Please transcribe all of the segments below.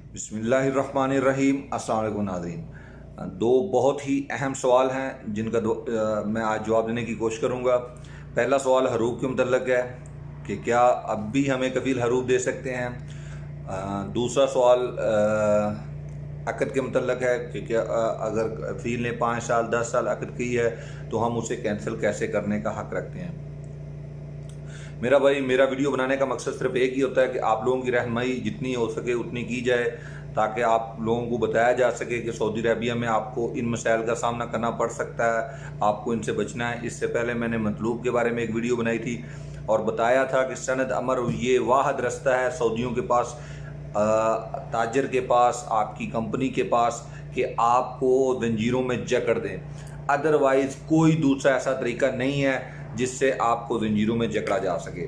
बिस्मिल्लाहिर्रहमानिर्रहीम। अस्सलाम वालेकुम नाज़रीन। दो बहुत ही अहम सवाल हैं जिनका मैं आज जवाब देने की कोशिश करूँगा। पहला सवाल हरूब के मुतल्लक है कि क्या अब भी हमें कफ़ील हरूब दे सकते हैं। दूसरा सवाल अक़द के मुतल्लक है कि क्या अगर कफ़ील ने 5 साल 10 साल अक़द की है तो हम उसे कैंसिल कैसे करने का हक़ रखते हैं। मेरा वीडियो बनाने का मकसद सिर्फ एक ही होता है कि आप लोगों की रहनुमाई जितनी हो सके उतनी की जाए, ताकि आप लोगों को बताया जा सके कि सऊदी अरबिया में आपको इन मसाइल का सामना करना पड़ सकता है, आपको इनसे बचना है। इससे पहले मैंने मतलूब के बारे में एक वीडियो बनाई थी और बताया था कि सनद अमर ये वाहद रास्ता है सऊदियों के पास, ताजर के पास, आपकी कंपनी के पास, कि आपको जंजीरों में जकड़ दें। अदरवाइज़ कोई दूसरा ऐसा तरीका नहीं है जिससे आपको जंजीरों में जकड़ा जा सके।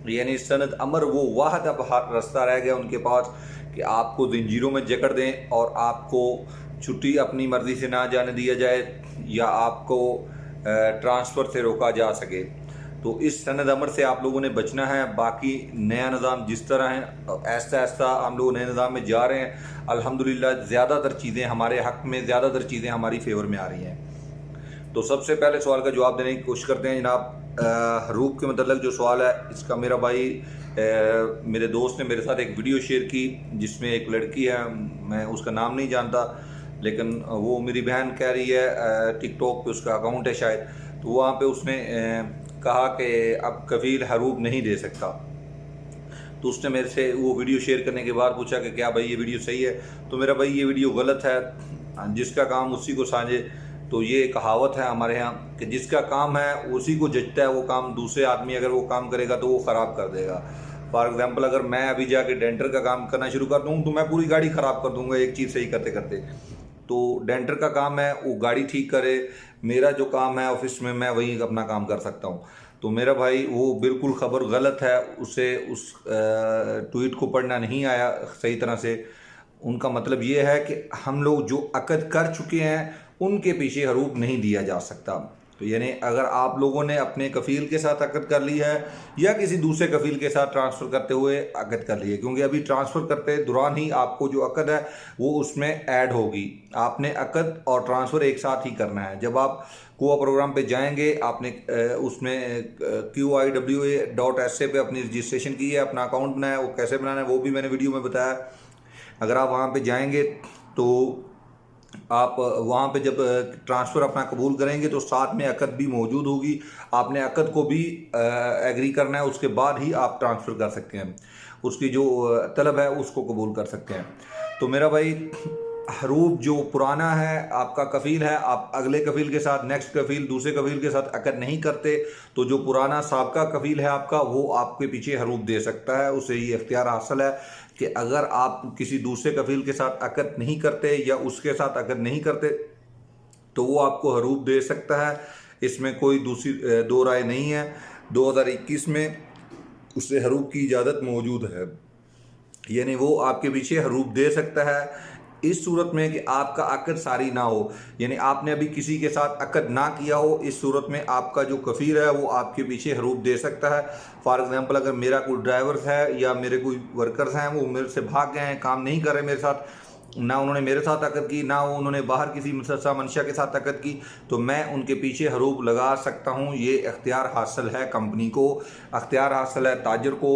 यानी सनद अमर वो वाहद अब रास्ता रह गया उनके पास कि आपको जंजीरों में जकड़ दें और आपको छुट्टी अपनी मर्ज़ी से ना जाने दिया जाए या आपको ट्रांसफ़र से रोका जा सके। तो इस सनद अमर से आप लोगों ने बचना है। बाकी नया निज़ाम जिस तरह है ऐसा ऐसा हम लोग नए निज़ाम में जा रहे हैं। अल्हम्दुलिल्लाह ज़्यादातर चीज़ें हमारे हक़ में, ज़्यादातर चीज़ें हमारी फेवर में आ रही हैं। तो सबसे पहले सवाल का जवाब देने की कोशिश करते हैं जनाब। हरूब के मतलब जो सवाल है इसका मेरा भाई मेरे दोस्त ने मेरे साथ एक वीडियो शेयर की जिसमें एक लड़की है, मैं उसका नाम नहीं जानता, लेकिन वो मेरी बहन कह रही है, टिकटॉक पे उसका अकाउंट है शायद, तो वहाँ पे उसने कहा कि अब कफ़ील हरूब नहीं दे सकता। तो उसने मेरे से वो वीडियो शेयर करने के बाद पूछा कि क्या भाई ये वीडियो सही है। तो मेरा भाई ये वीडियो गलत है, जिसका काम उसी को साझे। तो ये कहावत है हमारे यहाँ कि जिसका काम है उसी को जचता है वो काम, दूसरे आदमी अगर वो काम करेगा तो वो ख़राब कर देगा। फॉर एग्जांपल अगर मैं अभी जाके डेंटर का काम करना शुरू कर दूँ तो मैं पूरी गाड़ी ख़राब कर दूँगा एक चीज़ सही करते करते। तो डेंटर का काम है वो गाड़ी ठीक करे, मेरा जो काम है ऑफिस में मैं वही अपना काम कर सकता हूँ। तो मेरा भाई वो बिल्कुल ख़बर गलत है, उसे उस ट्वीट को पढ़ना नहीं आया सही तरह से। उनका मतलब ये है कि हम लोग जो अक़द कर चुके हैं उनके पीछे हरूब नहीं दिया जा सकता। तो यानी अगर आप लोगों ने अपने कफ़ील के साथ अक़द कर ली है या किसी दूसरे कफ़ील के साथ ट्रांसफ़र करते हुए अक़द कर ली है, क्योंकि अभी ट्रांसफ़र करते दौरान ही आपको जो अक़द है वो उसमें ऐड होगी। आपने अक़द और ट्रांसफ़र एक साथ ही करना है। जब आप कोआ प्रोग्राम पे जाएंगे आपने उसमें QIWA.SA पे अपनी रजिस्ट्रेशन की है, अपना अकाउंट बनाया, वो कैसे बनाना है वो भी मैंने वीडियो में बताया। अगर आप वहाँ पे जाएंगे तो आप वहाँ पे जब ट्रांसफ़र अपना कबूल करेंगे तो साथ में अक़द भी मौजूद होगी। आपने अक़द को भी एग्री करना है, उसके बाद ही आप ट्रांसफ़र कर सकते हैं, उसकी जो तलब है उसको कबूल कर सकते हैं। तो मेरा भाई हरूब जो पुराना है आपका कफ़ील है, आप अगले कफ़ील के साथ, नेक्स्ट कफ़ील, दूसरे कफ़ील के साथ अक़द नहीं करते तो जो पुराना साबका कफ़ील है आपका वो आपके पीछे हरूब दे सकता है। उसे ये इख्तियार हासिल है कि अगर आप किसी दूसरे कफ़ील के साथ अक़द नहीं करते या उसके साथ अक़द नहीं करते तो वो आपको हरूब दे सकता है। इसमें कोई दूसरी दो राय नहीं है। 2021 में उससे हरूब की इजाज़त मौजूद है, यानी वो आपके पीछे हरूब दे सकता है इस सूरत में कि आपका अक़द सारी ना हो, यानी आपने अभी किसी के साथ अक़द ना किया हो। इस सूरत में आपका जो कफ़ील है वो आपके पीछे हरूब दे सकता है। फॉर एग्जांपल अगर मेरा कोई ड्राइवर्स है या मेरे कोई वर्कर्स हैं वो मेरे से भाग गए हैं, काम नहीं कर रहे मेरे साथ, ना उन्होंने मेरे साथ अक़द की ना उन्होंने बाहर किसी मुसलसल मंशा के साथ अक़द की, तो मैं उनके पीछे हरूब लगा सकता हूँ। ये इख्तियार हासिल है कंपनी को, इख्तियार हासिल है ताजर को,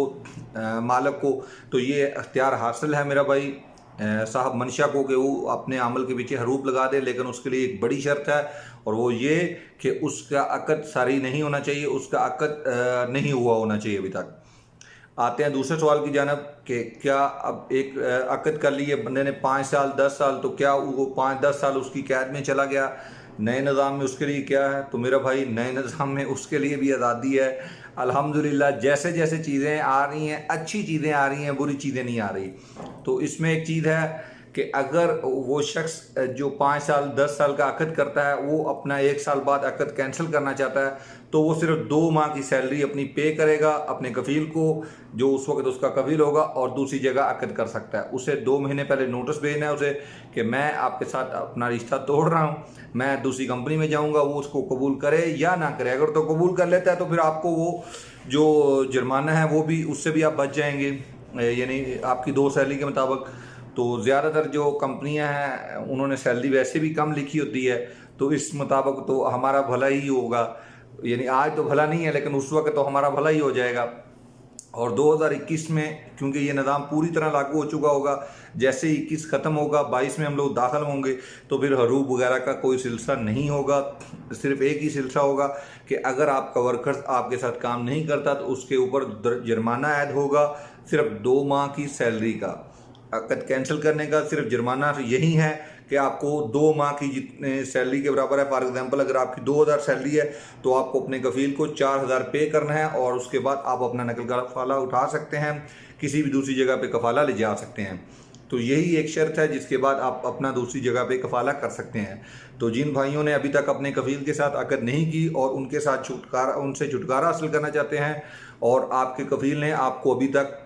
मालिक को। तो ये इख्तियार हासिल है मेरा भाई साहब मंशा को कि वो अपने अमल के पीछे हरूब लगा दे, लेकिन उसके लिए एक बड़ी शर्त है और वो ये कि उसका अक़द सारी नहीं होना चाहिए, उसका अक़द नहीं हुआ होना चाहिए अभी तक। आते हैं दूसरे सवाल की जानब कि क्या अब एक अक़द कर ली है बंदे ने 5 साल 10 साल, तो क्या वो 5-10 साल उसकी कैद में चला गया। नए निज़ाम में उसके लिए क्या है, तो मेरा भाई नए निज़ाम में उसके लिए भी आज़ादी है। अल्हम्दुलिल्लाह जैसे जैसे चीज़ें आ रही हैं, अच्छी चीज़ें आ रही हैं, बुरी चीज़ें नहीं आ रही। तो इसमें एक चीज़ है कि अगर वो शख्स जो 5 साल 10 साल का अक़द करता है वो अपना 1 साल बाद अक़द कैंसिल करना चाहता है तो वो सिर्फ 2 माह की सैलरी अपनी पे करेगा अपने कफ़ील को, जो उस वक्त उसका कफ़ील होगा, और दूसरी जगह अक़द कर सकता है। उसे 2 महीने पहले नोटिस भेजना है उसे कि मैं आपके साथ अपना रिश्ता तोड़ रहा हूँ, मैं दूसरी कंपनी में जाऊँगा। वो उसको कबूल करे या ना करे, अगर तो कबूल कर लेता है तो फिर आपको वो जो जुर्माना है वो भी, उससे भी आप बच जाएंगे, यानी आपकी 2 सैलरी के मुताबिक तो ज़्यादातर जो कंपनियां हैं उन्होंने सैलरी वैसे भी कम लिखी होती है, तो इस मुताबिक तो हमारा भला ही होगा, यानी आज तो भला नहीं है लेकिन उस वक्त तो हमारा भला ही हो जाएगा। और 2021 में क्योंकि ये निज़ाम पूरी तरह लागू हो चुका होगा, जैसे 21 ख़त्म होगा 22 में हम लोग दाखिल होंगे, तो फिर हरूब वगैरह का कोई सिलसिला नहीं होगा। सिर्फ एक ही सिलसिला होगा कि अगर आपका वर्कर आपके साथ काम नहीं करता तो उसके ऊपर जुर्माना ऐड होगा, सिर्फ 2 माह की सैलरी का। अकद कैंसिल करने का सिर्फ जुर्माना यही है कि आपको 2 माह की जितने सैलरी के बराबर है। फॉर एग्जांपल अगर आपकी 2000 सैलरी है तो आपको अपने कफील को 4000 पे करना है, और उसके बाद आप अपना नकल कफाला उठा सकते हैं, किसी भी दूसरी जगह पे कफाला ले जा सकते हैं। तो यही एक शर्त है जिसके बाद आप अपना दूसरी जगह पे कफाला कर सकते हैं। तो जिन भाइयों ने अभी तक अपने कफील के साथ अकद नहीं की और उनसे छुटकारा हासिल करना चाहते हैं, और आपके कफील ने आपको अभी तक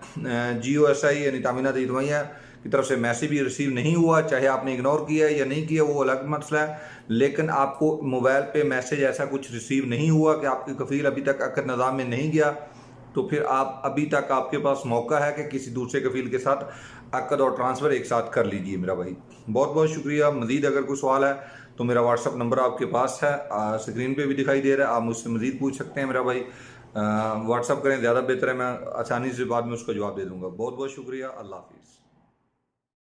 GOSI यानी तामीनात इज्तिमाइया की तरफ से मैसेज भी रिसीव नहीं हुआ, चाहे आपने इग्नोर किया है या नहीं किया वो अलग मसला है, लेकिन आपको मोबाइल पे मैसेज ऐसा कुछ रिसीव नहीं हुआ कि आपके कफील अभी तक अकद निज़ाम में नहीं गया, तो फिर आप अभी तक आपके पास मौका है कि किसी दूसरे कफील के साथ अकद और ट्रांसफ़र एक साथ कर लीजिए मेरा भाई। बहुत बहुत शुक्रिया। मज़ीद अगर कोई सवाल है तो मेरा व्हाट्सअप नंबर आपके पास है, स्क्रीन पे भी दिखाई दे रहा है, आप मुझसे मज़ीद पूछ सकते हैं मेरा भाई। व्हाट्सअप करें, ज़्यादा बेहतर है, मैं आसानी से बाद में उसका जवाब दे दूँगा। बहुत बहुत शुक्रिया। अल्लाह हाफिज़।